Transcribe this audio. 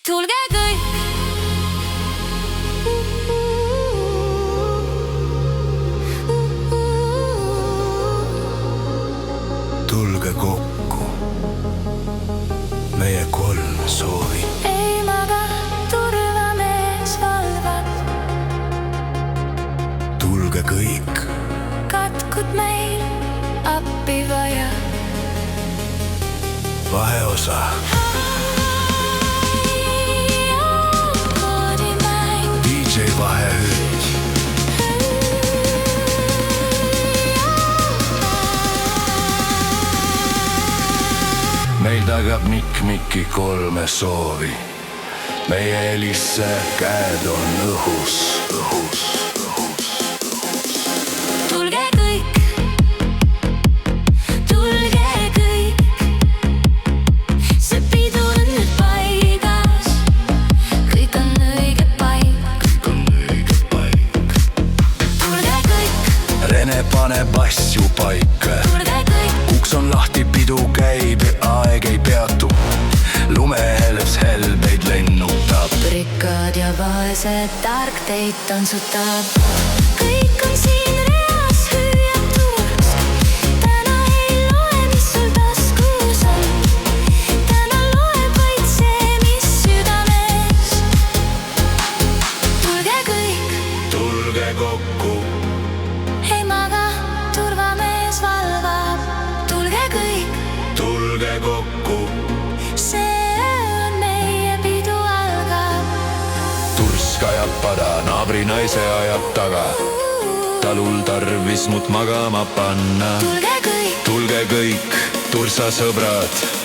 tulge kõik. Tulge kokku, meie kolm soovi. Ei maga, turvamees valvab. Tulge kõik, Katkud meil appi vaja. vaheosa. DJ Vahehüüd. Meil tagab Mikk-Mikki kolme soovi. Meie helisse käed on õhus. Tulge kõik, tulge kõik. See pidu on nüüd paigas. Kõik on õige paik. Tulge kõik, Rene paneb asju paika. tulge kõik. Uks on lahti, pidu käib ja aeg ei peatu. Lumehelbs helbeid lennutab. Rikkad ja vaesed, tark teid tantsutab. Kõik on siin reas, hüüab tursk. Täna ei loe, mis sul taskus on. Täna loeb vaid see, mis südames. Tulge kõik, Tulge kokku, ei maga, turvamees valvab. Tulge kõik, tulge kokku. see on meie pidu algab. Tursk ajab pada, naabri naise ajab taga. Talul tarvis mut magama panna. Tulge kõik, Tulge kõik, tursasõbrad.